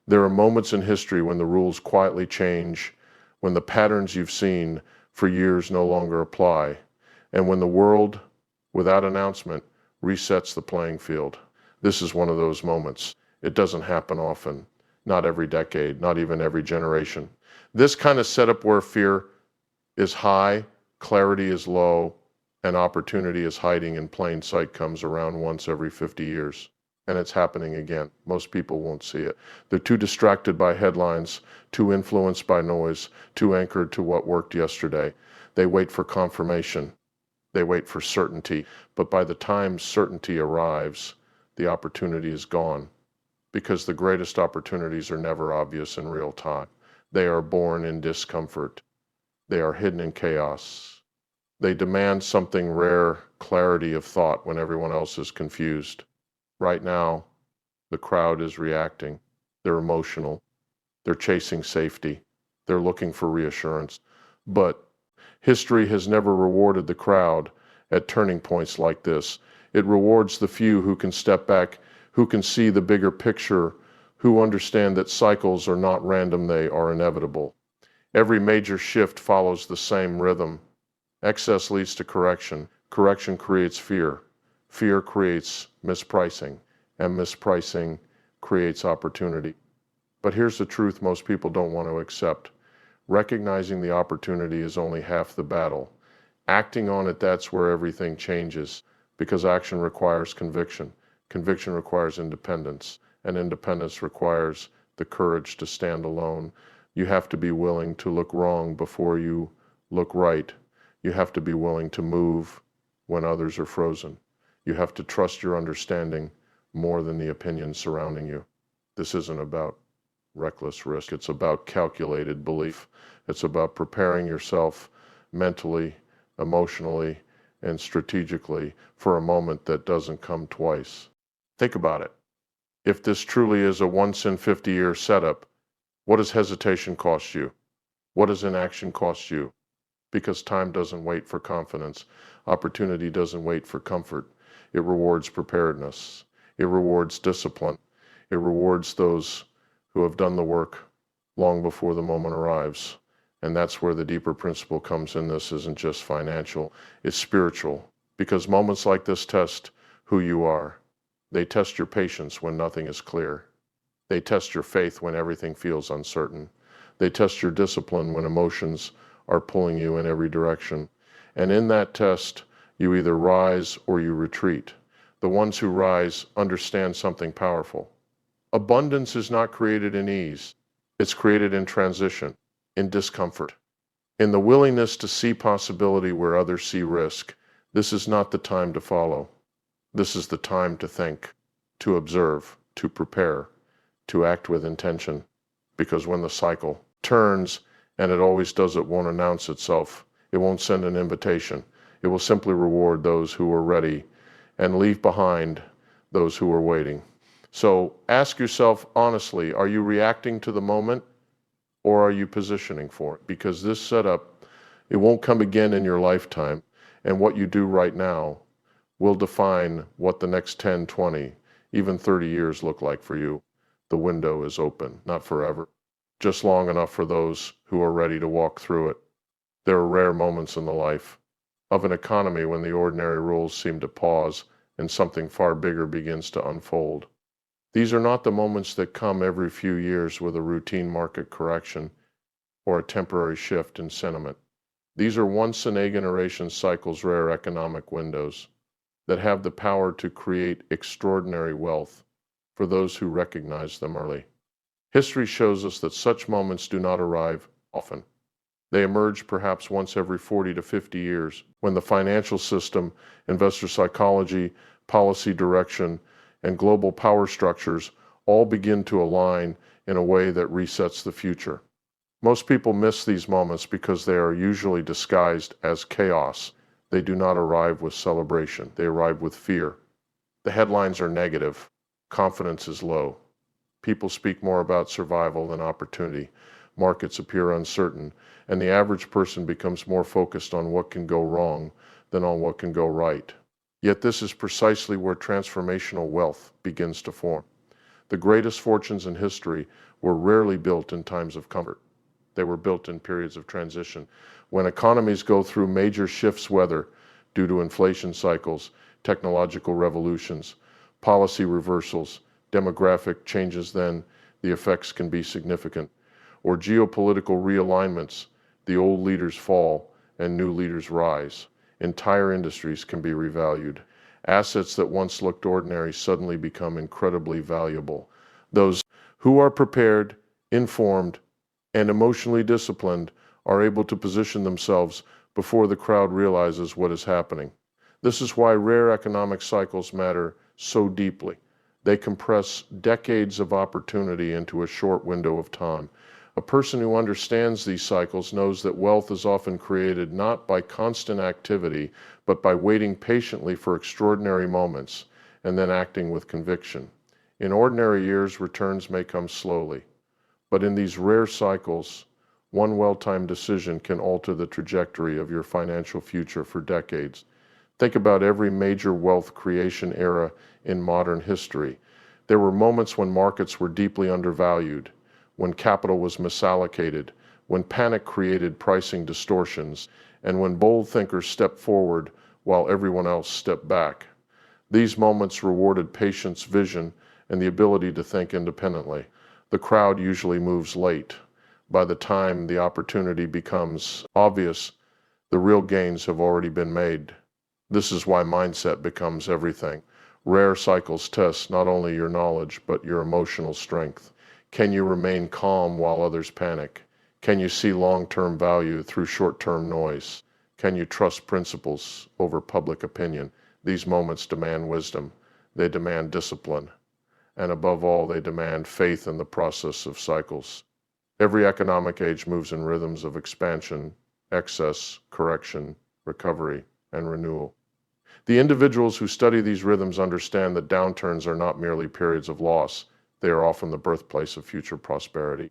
There are moments in history when the rules quietly change, when the patterns you've seen for years no longer apply, and when the world, without announcement, resets the playing field. This is one of those moments. It doesn't happen often, not every decade, not even every generation. This kind of setup where fear is high, clarity is low, and opportunity is hiding in plain sight comes around once every 50 years. And it's happening again. Most people won't see it. They're too distracted by headlines, too influenced by noise, too anchored to what worked yesterday. They wait for confirmation. They wait for certainty. But by the time certainty arrives, the opportunity is gone. Because the greatest opportunities are never obvious in real time. They are born in discomfort. They are hidden in chaos. They demand something rare, clarity of thought when everyone else is confused. Right now, the crowd is reacting. They're emotional. They're chasing safety. They're looking for reassurance. But history has never rewarded the crowd at turning points like this. It rewards the few who can step back, who can see the bigger picture, who understand that cycles are not random, they are inevitable. Every major shift follows the same rhythm. Excess leads to correction. Correction creates fear. Fear creates mispricing, and mispricing creates opportunity. But here's the truth most people don't want to accept. Recognizing the opportunity is only half the battle. Acting on it, that's where everything changes, because action requires conviction. Conviction requires independence, and independence requires the courage to stand alone. You have to be willing to look wrong before you look right. You have to be willing to move when others are frozen. You have to trust your understanding more than the opinions surrounding you. This isn't about reckless risk. It's about calculated belief. It's about preparing yourself mentally, emotionally, and strategically for a moment that doesn't come twice. Think about it. If this truly is a once in 50-year setup, what does hesitation cost you? What does inaction cost you? Because time doesn't wait for confidence. Opportunity doesn't wait for comfort. It rewards preparedness. It rewards discipline. It rewards those who have done the work long before the moment arrives. And that's where the deeper principle comes in. This isn't just financial, it's spiritual. Because moments like this test who you are. They test your patience when nothing is clear. They test your faith when everything feels uncertain. They test your discipline when emotions are pulling you in every direction. And in that test, you either rise or you retreat. The ones who rise understand something powerful. Abundance is not created in ease. It's created in transition, in discomfort, in the willingness to see possibility where others see risk. This is not the time to follow. This is the time to think, to observe, to prepare, to act with intention. Because when the cycle turns, and it always does, it won't announce itself. It won't send an invitation. It will simply reward those who are ready and leave behind those who are waiting. So ask yourself honestly, are you reacting to the moment or are you positioning for it? Because this setup, it won't come again in your lifetime. And what you do right now will define what the next 10, 20, even 30 years look like for you. The window is open, not forever, just long enough for those who are ready to walk through it. There are rare moments in the life of an economy when the ordinary rules seem to pause and something far bigger begins to unfold. These are not the moments that come every few years with a routine market correction or a temporary shift in sentiment. These are once-in-a-generation cycles, rare economic windows that have the power to create extraordinary wealth for those who recognize them early. History shows us that such moments do not arrive often. They emerge perhaps once every 40 to 50 years when the financial system, investor psychology, policy direction, and global power structures all begin to align in a way that resets the future. Most people miss these moments because they are usually disguised as chaos. They do not arrive with celebration. They arrive with fear. The headlines are negative. Confidence is low. People speak more about survival than opportunity. Markets appear uncertain, and the average person becomes more focused on what can go wrong than on what can go right. Yet this is precisely where transformational wealth begins to form. The greatest fortunes in history were rarely built in times of comfort. They were built in periods of transition. When economies go through major shifts, whether due to inflation cycles, technological revolutions, policy reversals, demographic changes, then the effects can be significant. Or geopolitical realignments, the old leaders fall and new leaders rise. Entire industries can be revalued. Assets that once looked ordinary suddenly become incredibly valuable. Those who are prepared, informed, and emotionally disciplined are able to position themselves before the crowd realizes what is happening. This is why rare economic cycles matter so deeply. They compress decades of opportunity into a short window of time. A person who understands these cycles knows that wealth is often created not by constant activity, but by waiting patiently for extraordinary moments and then acting with conviction. In ordinary years, returns may come slowly, but in these rare cycles, one well-timed decision can alter the trajectory of your financial future for decades. Think about every major wealth creation era in modern history. There were moments when markets were deeply undervalued, when capital was misallocated, when panic created pricing distortions, and when bold thinkers stepped forward while everyone else stepped back. These moments rewarded patience, vision, and the ability to think independently. The crowd usually moves late. By the time the opportunity becomes obvious, the real gains have already been made. This is why mindset becomes everything. Rare cycles test not only your knowledge, but your emotional strength. Can you remain calm while others panic? Can you see long-term value through short-term noise? Can you trust principles over public opinion? These moments demand wisdom. They demand discipline. And above all, they demand faith in the process of cycles. Every economic age moves in rhythms of expansion, excess, correction, recovery, and renewal. The individuals who study these rhythms understand that downturns are not merely periods of loss. They are often the birthplace of future prosperity.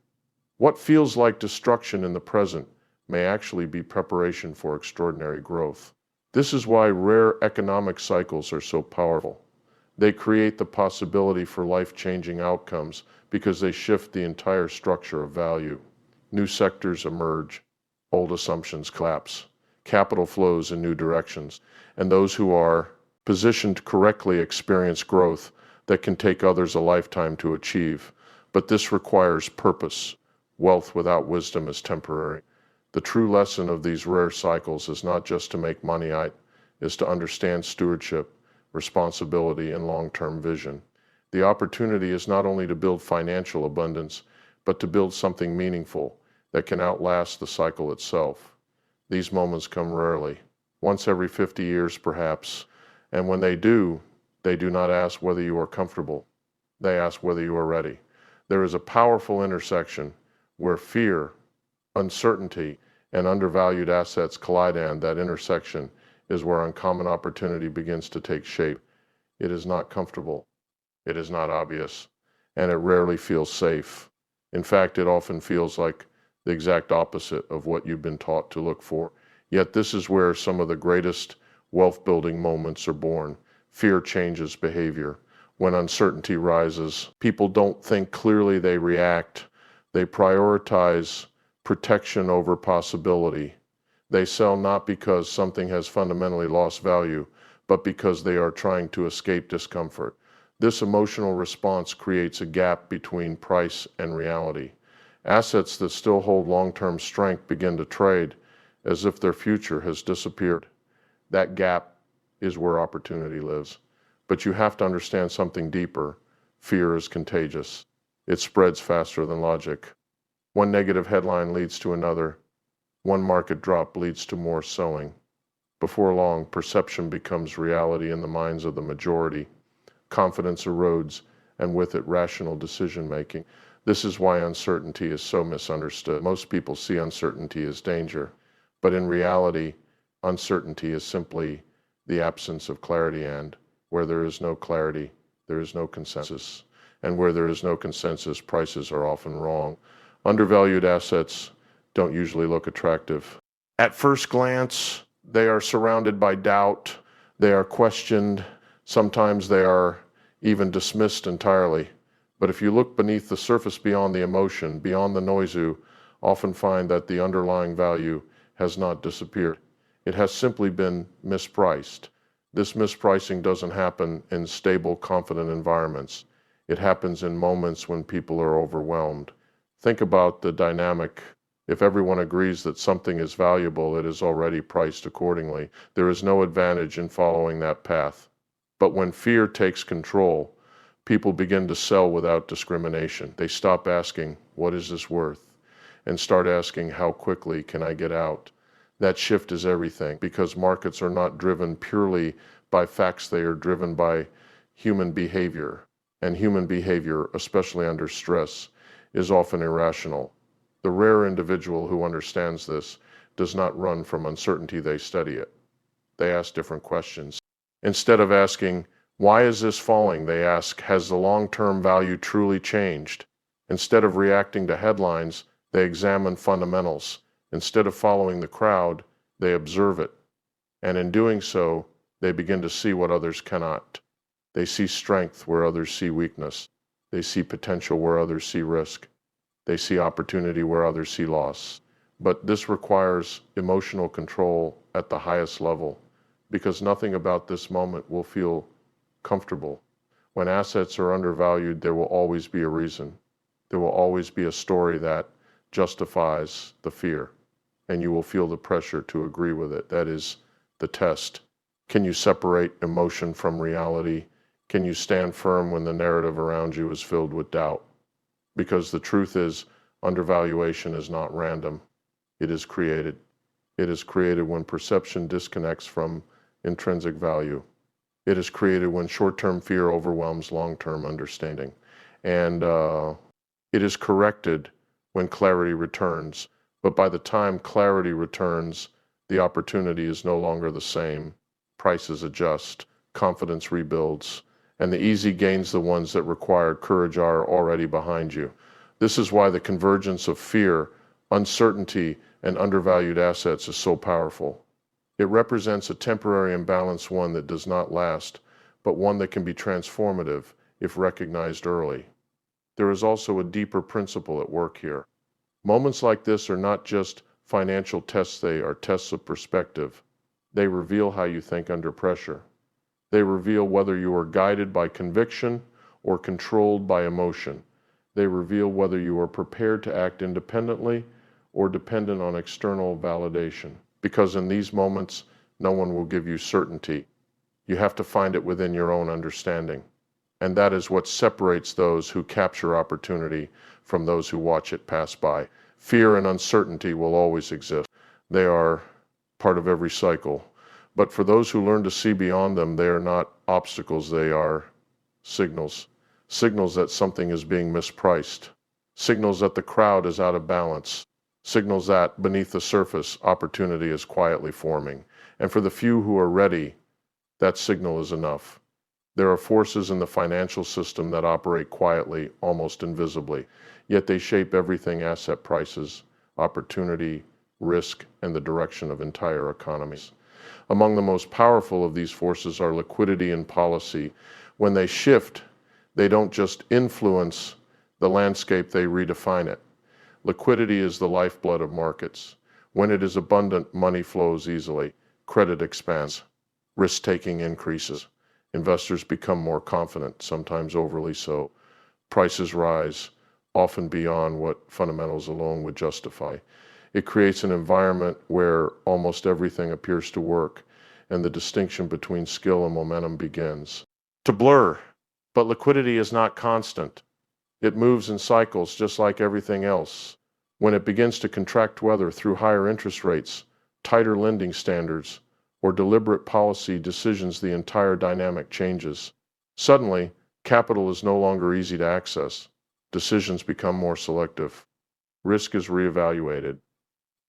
What feels like destruction in the present may actually be preparation for extraordinary growth. This is why rare economic cycles are so powerful. They create the possibility for life-changing outcomes because they shift the entire structure of value. New sectors emerge, old assumptions collapse, capital flows in new directions, and those who are positioned correctly experience growth that can take others a lifetime to achieve. But this requires purpose. Wealth without wisdom is temporary. The true lesson of these rare cycles is not just to make money, it is to understand stewardship, responsibility, and long-term vision. The opportunity is not only to build financial abundance, but to build something meaningful that can outlast the cycle itself. These moments come rarely, once every 50 years perhaps, and when they do not ask whether you are comfortable. They ask whether you are ready. There is a powerful intersection where fear, uncertainty, and undervalued assets collide, and that intersection is where uncommon opportunity begins to take shape. It is not comfortable, it is not obvious, and it rarely feels safe. In fact, it often feels like the exact opposite of what you've been taught to look for. Yet this is where some of the greatest wealth-building moments are born. Fear changes behavior. When uncertainty rises, people don't think clearly, they react. They prioritize protection over possibility. They sell not because something has fundamentally lost value, but because they are trying to escape discomfort. This emotional response creates a gap between price and reality. Assets that still hold long-term strength begin to trade as if their future has disappeared. That gap is where opportunity lives. But you have to understand something deeper. Fear is contagious. It spreads faster than logic. One negative headline leads to another. One market drop leads to more selling. Before long, perception becomes reality in the minds of the majority. Confidence erodes, and with it, rational decision-making. This is why uncertainty is so misunderstood. Most people see uncertainty as danger, but in reality, uncertainty is simply the absence of clarity, and where there is no clarity, there is no consensus. And where there is no consensus, prices are often wrong. Undervalued assets don't usually look attractive. At first glance, they are surrounded by doubt. They are questioned. Sometimes they are even dismissed entirely. But if you look beneath the surface beyond the emotion, beyond the noise, you often find that the underlying value has not disappeared. It has simply been mispriced. This mispricing doesn't happen in stable, confident environments. It happens in moments when people are overwhelmed. Think about the dynamic. If everyone agrees that something is valuable, it is already priced accordingly. There is no advantage in following that path. But when fear takes control, people begin to sell without discrimination. They stop asking, "What is this worth?" and start asking, "How quickly can I get out?" That shift is everything, because markets are not driven purely by facts, they are driven by human behavior. And human behavior, especially under stress, is often irrational. The rare individual who understands this does not run from uncertainty, they study it. They ask different questions. Instead of asking, "Why is this falling?" they ask, "Has the long-term value truly changed?" Instead of reacting to headlines, they examine fundamentals. Instead of following the crowd, they observe it. And in doing so, they begin to see what others cannot. They see strength where others see weakness. They see potential where others see risk. They see opportunity where others see loss. But this requires emotional control at the highest level, because nothing about this moment will feel comfortable. When assets are undervalued, there will always be a reason. There will always be a story that justifies the fear, and you will feel the pressure to agree with it. That is the test. Can you separate emotion from reality? Can you stand firm when the narrative around you is filled with doubt? Because the truth is, undervaluation is not random. It is created. It is created when perception disconnects from intrinsic value. It is created when short-term fear overwhelms long-term understanding. And it is corrected when clarity returns. But by the time clarity returns, the opportunity is no longer the same. Prices adjust, confidence rebuilds, and the easy gains, the ones that require courage, are already behind you. This is why the convergence of fear, uncertainty, and undervalued assets is so powerful. It represents a temporary imbalance, one that does not last, but one that can be transformative if recognized early. There is also a deeper principle at work here. Moments like this are not just financial tests, they are tests of perspective. They reveal how you think under pressure. They reveal whether you are guided by conviction or controlled by emotion. They reveal whether you are prepared to act independently or dependent on external validation. Because in these moments, no one will give you certainty. You have to find it within your own understanding. And that is what separates those who capture opportunity from those who watch it pass by. Fear and uncertainty will always exist. They are part of every cycle. But for those who learn to see beyond them, they are not obstacles, they are signals. Signals that something is being mispriced. Signals that the crowd is out of balance. Signals that beneath the surface, opportunity is quietly forming. And for the few who are ready, that signal is enough. There are forces in the financial system that operate quietly, almost invisibly, yet they shape everything: asset prices, opportunity, risk, and the direction of entire economies. Among the most powerful of these forces are liquidity and policy. When they shift, they don't just influence the landscape, they redefine it. Liquidity is the lifeblood of markets. When it is abundant, money flows easily, credit expands, risk-taking increases. Investors become more confident, sometimes overly so. Prices rise, often beyond what fundamentals alone would justify. It creates an environment where almost everything appears to work, and the distinction between skill and momentum begins to blur. But liquidity is not constant. It moves in cycles just like everything else. When it begins to contract, whether through higher interest rates, tighter lending standards, or deliberate policy decisions, the entire dynamic changes. Suddenly, capital is no longer easy to access. Decisions become more selective. Risk is reevaluated.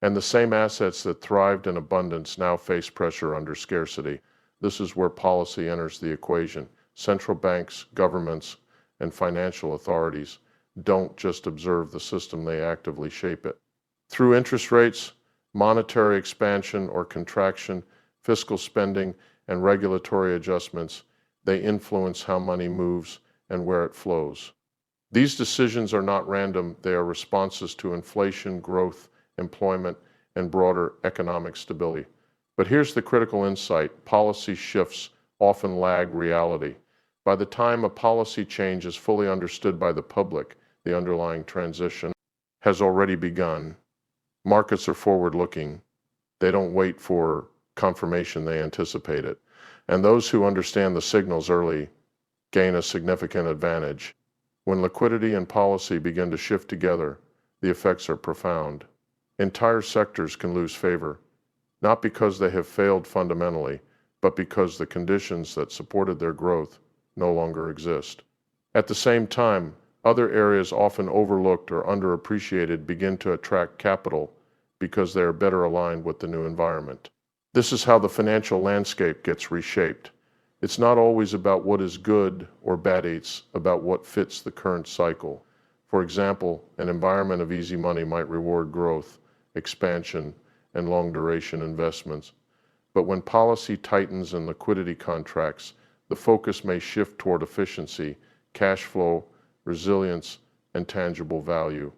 And the same assets that thrived in abundance now face pressure under scarcity. This is where policy enters the equation. Central banks, governments, and financial authorities don't just observe the system, they actively shape it. Through interest rates, monetary expansion or contraction, fiscal spending, and regulatory adjustments, they influence how money moves and where it flows. These decisions are not random, they are responses to inflation, growth, employment, and broader economic stability. But here's the critical insight: policy shifts often lag reality. By the time a policy change is fully understood by the public, the underlying transition has already begun. Markets are forward looking. They don't wait for confirmation, they anticipate it. And those who understand the signals early gain a significant advantage. When liquidity and policy begin to shift together, the effects are profound. Entire sectors can lose favor, not because they have failed fundamentally, but because the conditions that supported their growth no longer exist. At the same time, other areas often overlooked or underappreciated begin to attract capital because they are better aligned with the new environment. This is how the financial landscape gets reshaped. It's not always about what is good or bad, it's about what fits the current cycle. For example, an environment of easy money might reward growth, expansion, and long-duration investments. But when policy tightens and liquidity contracts, the focus may shift toward efficiency, cash flow, resilience, and tangible value.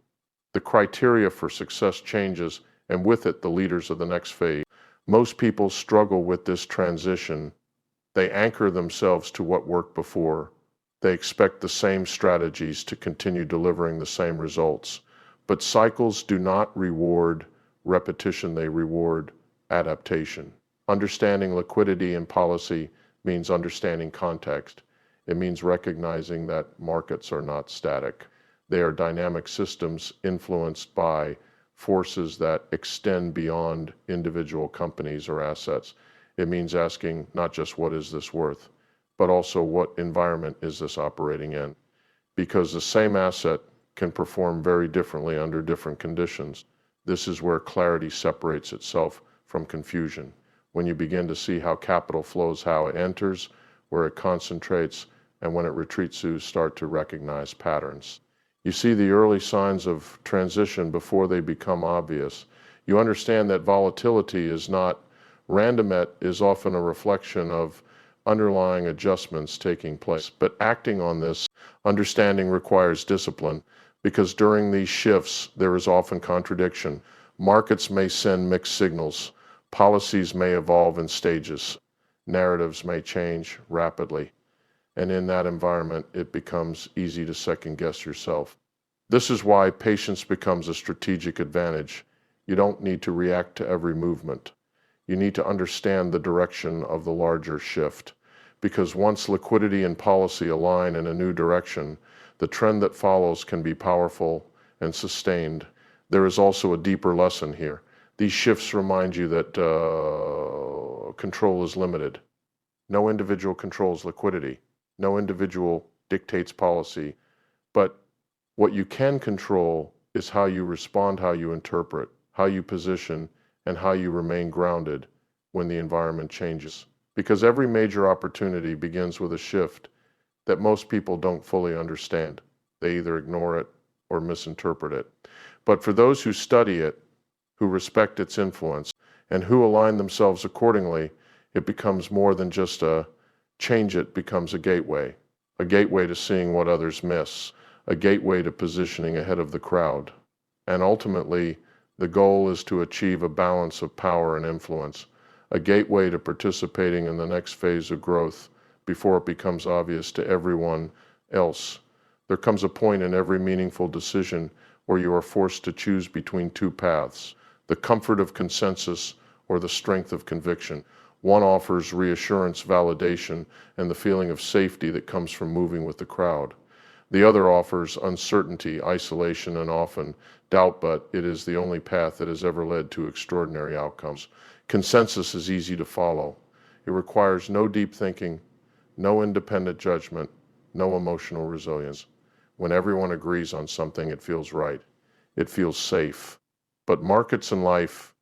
The criteria for success changes, and with it, the leaders of the next phase. Most people struggle with this transition. They anchor themselves to what worked before. They expect the same strategies to continue delivering the same results. But cycles do not reward repetition, they reward adaptation. Understanding liquidity and policy means understanding context. It means recognizing that markets are not static. They are dynamic systems influenced by forces that extend beyond individual companies or assets. It means asking not just what is this worth, but also what environment is this operating in? Because the same asset can perform very differently under different conditions. This is where clarity separates itself from confusion. When you begin to see how capital flows, how it enters, where it concentrates, and when it retreats, you start to recognize patterns. You see the early signs of transition before they become obvious. You understand that volatility is not random, it is often a reflection of underlying adjustments taking place. But acting on this understanding requires discipline, because during these shifts, there is often contradiction. Markets may send mixed signals. Policies may evolve in stages. Narratives may change rapidly. And in that environment, it becomes easy to second guess yourself. This is why patience becomes a strategic advantage. You don't need to react to every movement. You need to understand the direction of the larger shift. Because once liquidity and policy align in a new direction, the trend that follows can be powerful and sustained. There is also a deeper lesson here. These shifts remind you that control is limited. No individual controls liquidity. No individual dictates policy. But what you can control is how you respond, how you interpret, how you position, and how you remain grounded when the environment changes. Because every major opportunity begins with a shift that most people don't fully understand. They either ignore it or misinterpret it. But for those who study it, who respect its influence, and who align themselves accordingly, it becomes more than just a change. It becomes a gateway to seeing what others miss, a gateway to positioning ahead of the crowd. And ultimately, the goal is to achieve a balance of power and influence, a gateway to participating in the next phase of growth before it becomes obvious to everyone else. There comes a point in every meaningful decision where you are forced to choose between two paths: the comfort of consensus or the strength of conviction. One offers reassurance, validation, and the feeling of safety that comes from moving with the crowd. The other offers uncertainty, isolation, and often doubt, but it is the only path that has ever led to extraordinary outcomes. Consensus is easy to follow. It requires no deep thinking, no independent judgment, no emotional resilience. When everyone agrees on something, it feels right. It feels safe. But markets and life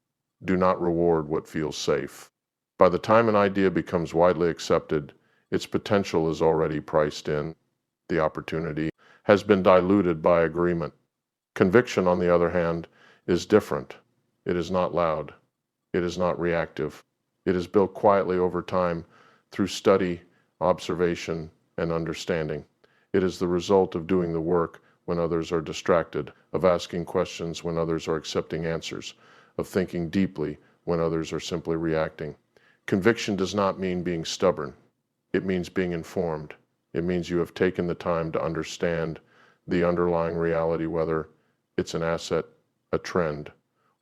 do not reward what feels safe. By the time an idea becomes widely accepted, its potential is already priced in. The opportunity has been diluted by agreement. Conviction, on the other hand, is different. It is not loud. It is not reactive. It is built quietly over time through study, observation, and understanding. It is the result of doing the work when others are distracted, of asking questions when others are accepting answers, of thinking deeply when others are simply reacting. Conviction does not mean being stubborn. It means being informed. It means you have taken the time to understand the underlying reality, whether it's an asset, a trend,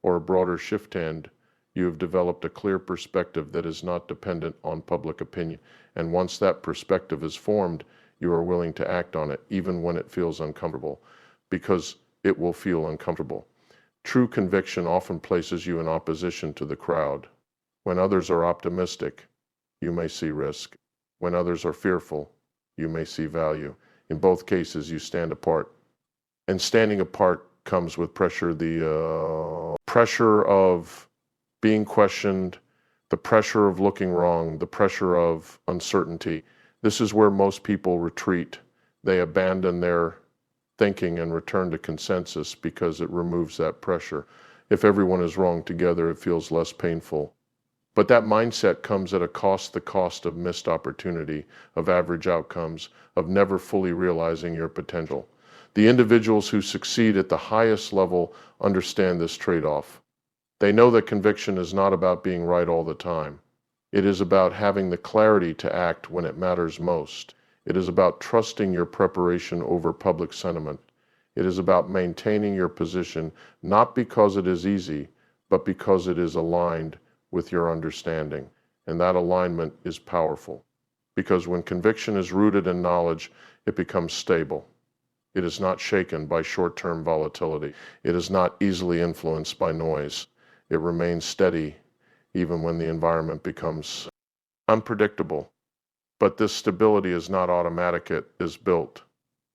or a broader shift trend. You have developed a clear perspective that is not dependent on public opinion. And once that perspective is formed, you are willing to act on it, even when it feels uncomfortable, because it will feel uncomfortable. True conviction often places you in opposition to the crowd. When others are optimistic, you may see risk. When others are fearful, you may see value. In both cases, you stand apart. And standing apart comes with pressure, the pressure of being questioned, the pressure of looking wrong, the pressure of uncertainty. This is where most people retreat. They abandon their thinking and return to consensus because it removes that pressure. If everyone is wrong together, it feels less painful. But that mindset comes at a cost, the cost of missed opportunity, of average outcomes, of never fully realizing your potential. The individuals who succeed at the highest level understand this trade-off. They know that conviction is not about being right all the time. It is about having the clarity to act when it matters most. It is about trusting your preparation over public sentiment. It is about maintaining your position, not because it is easy, but because it is aligned with your understanding. And that alignment is powerful. Because when conviction is rooted in knowledge, it becomes stable. It is not shaken by short-term volatility. It is not easily influenced by noise. It remains steady even when the environment becomes unpredictable. But this stability is not automatic, it is built.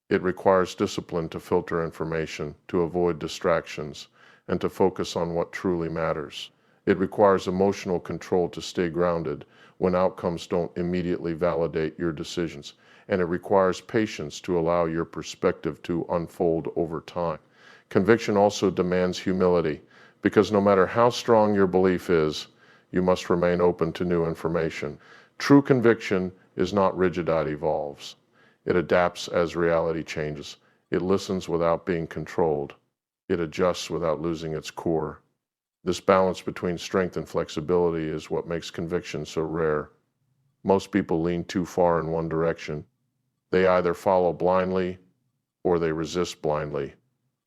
It requires discipline to filter information, to avoid distractions, and to focus on what truly matters. It requires emotional control to stay grounded when outcomes don't immediately validate your decisions. And it requires patience to allow your perspective to unfold over time. Conviction also demands humility, because no matter how strong your belief is, you must remain open to new information. True conviction is not rigid, it evolves. It adapts as reality changes. It listens without being controlled. It adjusts without losing its core. This balance between strength and flexibility is what makes conviction so rare. Most people lean too far in one direction. They either follow blindly or they resist blindly.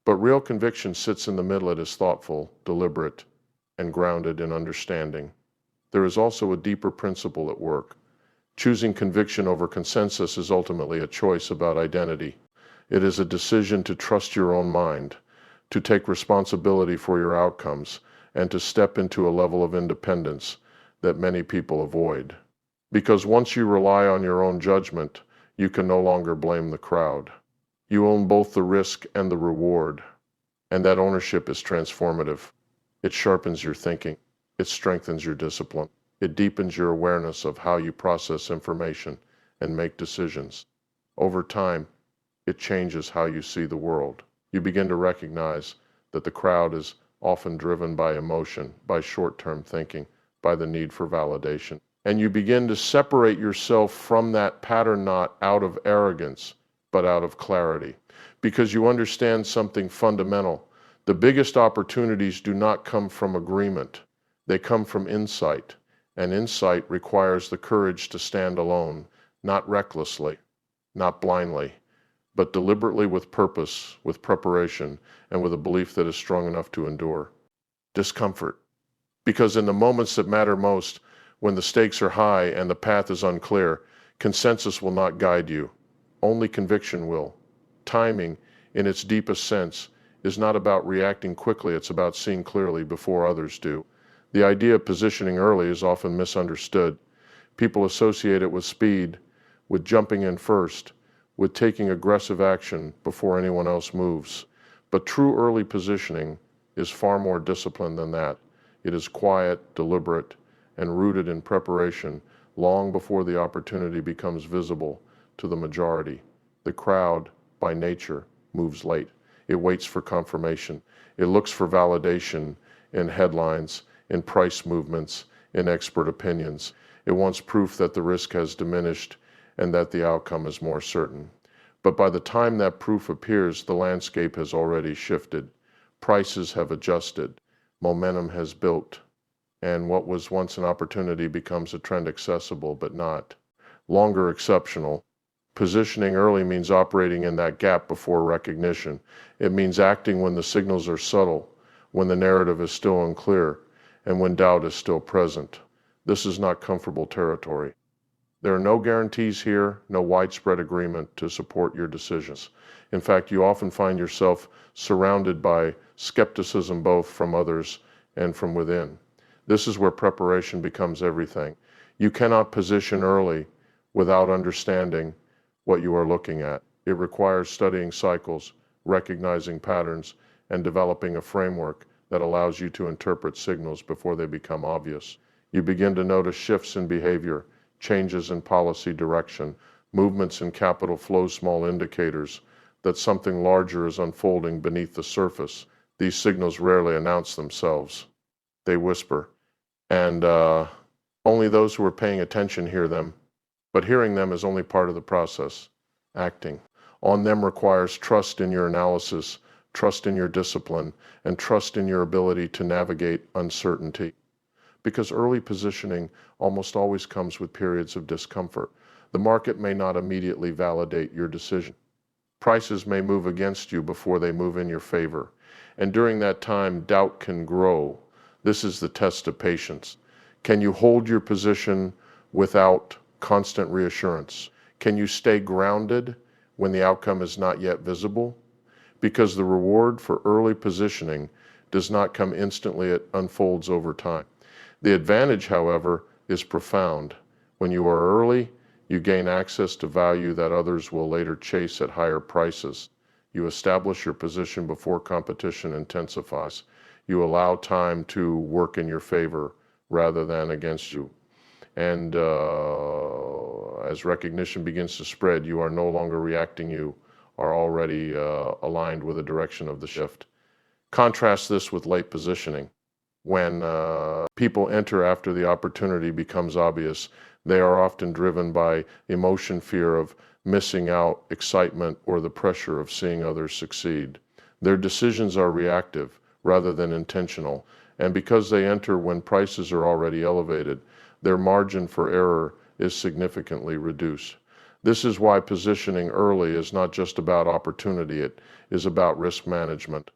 But real conviction sits in the middle. It is thoughtful, deliberate, and grounded in understanding. There is also a deeper principle at work. Choosing conviction over consensus is ultimately a choice about identity. It is a decision to trust your own mind, to take responsibility for your outcomes, and to step into a level of independence that many people avoid. Because once you rely on your own judgment, you can no longer blame the crowd. You own both the risk and the reward, and that ownership is transformative. It sharpens your thinking. It strengthens your discipline. It deepens your awareness of how you process information and make decisions. Over time, it changes how you see the world. You begin to recognize that the crowd is often driven by emotion, by short-term thinking, by the need for validation. And you begin to separate yourself from that pattern, not out of arrogance, but out of clarity. Because you understand something fundamental. The biggest opportunities do not come from agreement. They come from insight. And insight requires the courage to stand alone, not recklessly, not blindly, but deliberately with purpose, with preparation, and with a belief that is strong enough to endure. Discomfort. Because in the moments that matter most, when the stakes are high and the path is unclear, consensus will not guide you. Only conviction will. Timing, in its deepest sense, is not about reacting quickly, it's about seeing clearly before others do. The idea of positioning early is often misunderstood. People associate it with speed, with jumping in first, with taking aggressive action before anyone else moves. But true early positioning is far more disciplined than that. It is quiet, deliberate, and rooted in preparation long before the opportunity becomes visible to the majority. The crowd, by nature, moves late. It waits for confirmation. It looks for validation in headlines, in price movements, in expert opinions. It wants proof that the risk has diminished and that the outcome is more certain. But by the time that proof appears, the landscape has already shifted. Prices have adjusted. Momentum has built. And what was once an opportunity becomes a trend accessible but not longer exceptional. Positioning early means operating in that gap before recognition. It means acting when the signals are subtle, when the narrative is still unclear, and when doubt is still present. This is not comfortable territory. There are no guarantees here, no widespread agreement to support your decisions. In fact, you often find yourself surrounded by skepticism both from others and from within. This is where preparation becomes everything. You cannot position early without understanding what you are looking at. It requires studying cycles, recognizing patterns, and developing a framework that allows you to interpret signals before they become obvious. You begin to notice shifts in behavior, changes in policy direction, movements in capital flow, small indicators that something larger is unfolding beneath the surface. These signals rarely announce themselves. They whisper, and only those who are paying attention hear them. But hearing them is only part of the process. Acting on them requires trust in your analysis, trust in your discipline, and trust in your ability to navigate uncertainty. Because early positioning almost always comes with periods of discomfort. The market may not immediately validate your decision. Prices may move against you before they move in your favor. And during that time, doubt can grow. This is the test of patience. Can you hold your position without constant reassurance? Can you stay grounded when the outcome is not yet visible? Because the reward for early positioning does not come instantly, it unfolds over time. The advantage, however, is profound. When you are early, you gain access to value that others will later chase at higher prices. You establish your position before competition intensifies. You allow time to work in your favor rather than against you. And as recognition begins to spread, you are no longer reacting, you are already aligned with the direction of the shift. Contrast this with late positioning. When people enter after the opportunity becomes obvious, they are often driven by emotion, fear of missing out, excitement, or the pressure of seeing others succeed. Their decisions are reactive rather than intentional, and because they enter when prices are already elevated, their margin for error is significantly reduced. This is why positioning early is not just about opportunity, it is about risk management.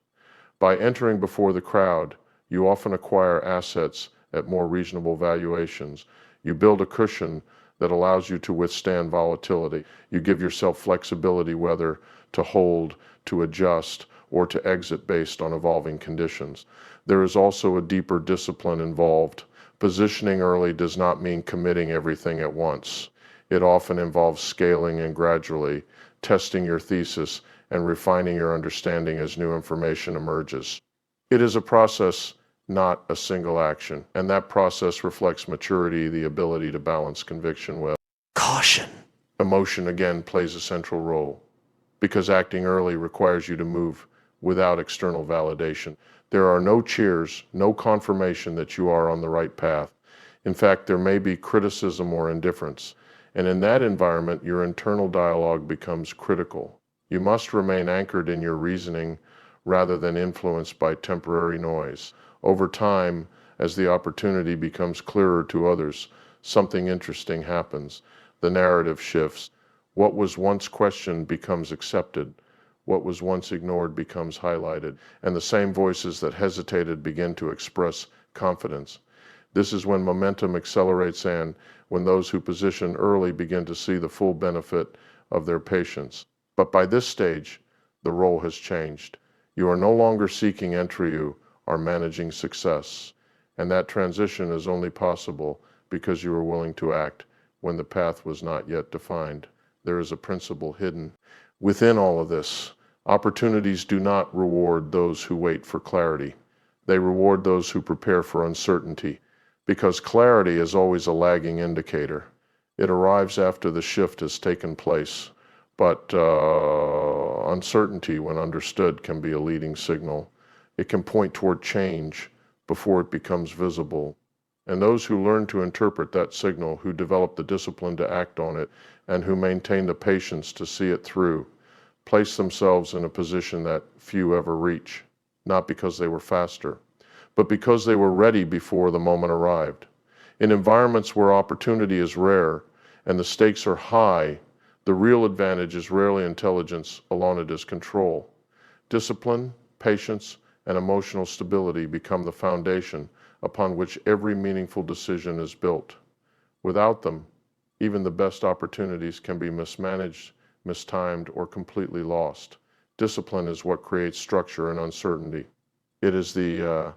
By entering before the crowd, you often acquire assets at more reasonable valuations. You build a cushion that allows you to withstand volatility. You give yourself flexibility whether to hold, to adjust, or to exit based on evolving conditions. There is also a deeper discipline involved. Positioning early does not mean committing everything at once. It often involves scaling and gradually testing your thesis and refining your understanding as new information emerges. It is a process, not a single action, and that process reflects maturity, the ability to balance conviction with caution. Emotion again plays a central role because acting early requires you to move without external validation. There are no cheers, no confirmation that you are on the right path. In fact, there may be criticism or indifference, and in that environment, your internal dialogue becomes critical. You must remain anchored in your reasoning rather than influenced by temporary noise. Over time, as the opportunity becomes clearer to others, something interesting happens. The narrative shifts. What was once questioned becomes accepted. What was once ignored becomes highlighted, and the same voices that hesitated begin to express confidence. This is when momentum accelerates and when those who position early begin to see the full benefit of their patience. But by this stage, the role has changed. You are no longer seeking entry, you are managing success. And that transition is only possible because you are willing to act when the path was not yet defined. There is a principle hidden within all of this. Opportunities do not reward those who wait for clarity. They reward those who prepare for uncertainty, because clarity is always a lagging indicator. It arrives after the shift has taken place, but uncertainty, when understood, can be a leading signal. It can point toward change before it becomes visible. And those who learn to interpret that signal, who develop the discipline to act on it, and who maintain the patience to see it through, place themselves in a position that few ever reach, not because they were faster, but because they were ready before the moment arrived. In environments where opportunity is rare and the stakes are high, the real advantage is rarely intelligence alone, it is control. Discipline, patience, and emotional stability become the foundation upon which every meaningful decision is built. Without them, even the best opportunities can be mismanaged, mistimed, or completely lost. Discipline is what creates structure and uncertainty. It is the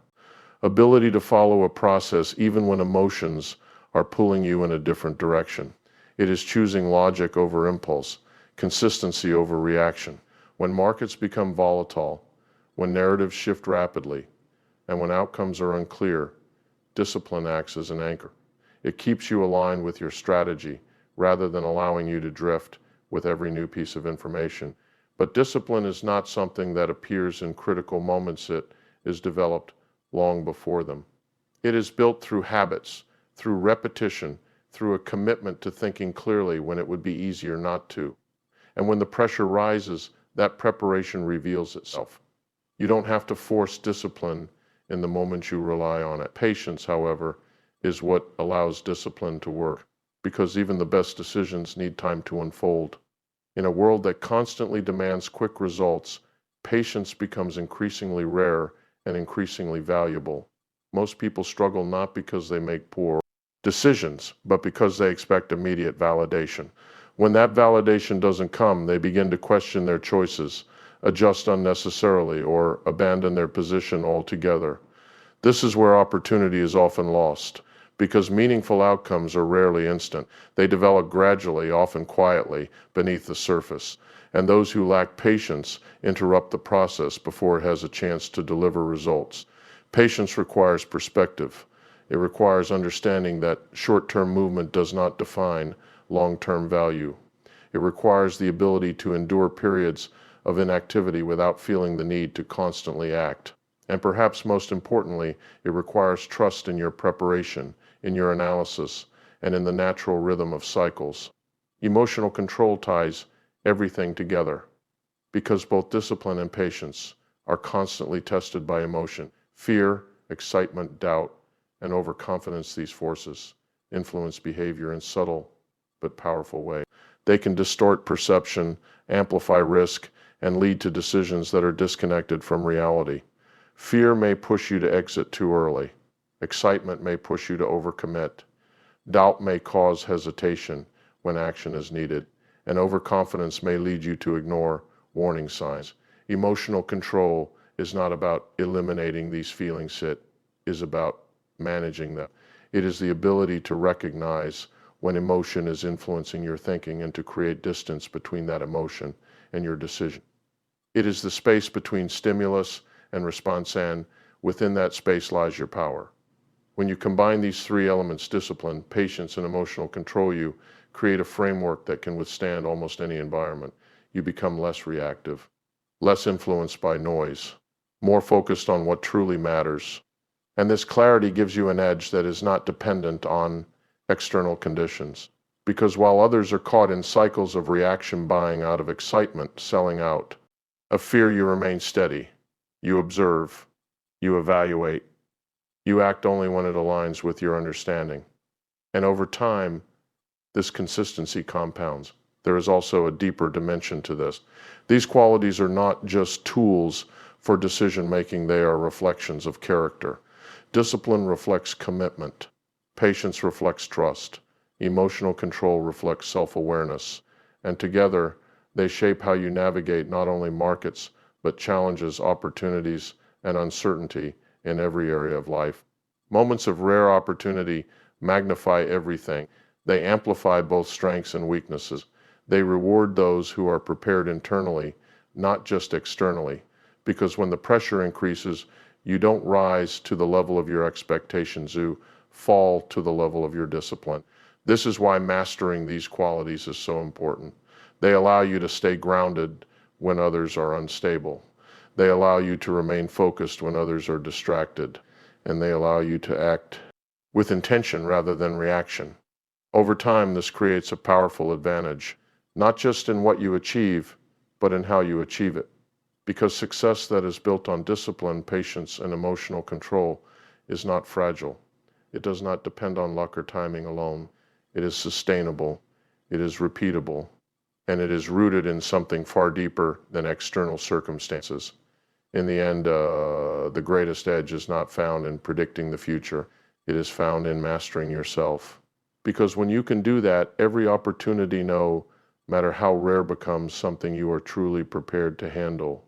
ability to follow a process even when emotions are pulling you in a different direction. It is choosing logic over impulse, consistency over reaction. When markets become volatile, when narratives shift rapidly, and when outcomes are unclear, discipline acts as an anchor. It keeps you aligned with your strategy rather than allowing you to drift with every new piece of information. But discipline is not something that appears in critical moments. It is developed long before them. It is built through habits, through repetition, through a commitment to thinking clearly when it would be easier not to. And when the pressure rises, that preparation reveals itself. You don't have to force discipline in the moment you rely on it. Patience, however, is what allows discipline to work, because even the best decisions need time to unfold. In a world that constantly demands quick results, patience becomes increasingly rare and increasingly valuable. Most people struggle not because they make poor decisions, but because they expect immediate validation. When that validation doesn't come, they begin to question their choices, adjust unnecessarily, or abandon their position altogether. This is where opportunity is often lost, because meaningful outcomes are rarely instant. They develop gradually, often quietly, beneath the surface. And those who lack patience interrupt the process before it has a chance to deliver results. Patience requires perspective. It requires understanding that short-term movement does not define long-term value. It requires the ability to endure periods of inactivity without feeling the need to constantly act. And perhaps most importantly, it requires trust in your preparation, in your analysis, and in the natural rhythm of cycles. Emotional control ties everything together, because both discipline and patience are constantly tested by emotion. Fear, excitement, doubt, and overconfidence, these forces influence behavior in subtle but powerful ways. They can distort perception, amplify risk, and lead to decisions that are disconnected from reality. Fear may push you to exit too early. Excitement may push you to overcommit. Doubt may cause hesitation when action is needed. And overconfidence may lead you to ignore warning signs. Emotional control is not about eliminating these feelings. It is about managing them. It is the ability to recognize when emotion is influencing your thinking and to create distance between that emotion and your decision. It is the space between stimulus and response, and within that space lies your power. When you combine these three elements, discipline, patience, and emotional control, you create a framework that can withstand almost any environment. You become less reactive, less influenced by noise, more focused on what truly matters. And this clarity gives you an edge that is not dependent on external conditions. Because while others are caught in cycles of reaction buying out of excitement, selling out, of fear, you remain steady. You observe, you evaluate, you act only when it aligns with your understanding. And over time, this consistency compounds. There is also a deeper dimension to this. These qualities are not just tools for decision making, they are reflections of character. Discipline reflects commitment. Patience reflects trust. Emotional control reflects self-awareness. And together, they shape how you navigate not only markets, but challenges, opportunities, and uncertainty in every area of life. Moments of rare opportunity magnify everything. They amplify both strengths and weaknesses. They reward those who are prepared internally, not just externally. Because when the pressure increases, you don't rise to the level of your expectations, you fall to the level of your discipline. This is why mastering these qualities is so important. They allow you to stay grounded when others are unstable. They allow you to remain focused when others are distracted. And they allow you to act with intention rather than reaction. Over time, this creates a powerful advantage, not just in what you achieve, but in how you achieve it. Because success that is built on discipline, patience, and emotional control is not fragile. It does not depend on luck or timing alone. It is sustainable, it is repeatable, and it is rooted in something far deeper than external circumstances. In the end, the greatest edge is not found in predicting the future. It is found in mastering yourself. Because when you can do that, every opportunity, no matter how rare, becomes something you are truly prepared to handle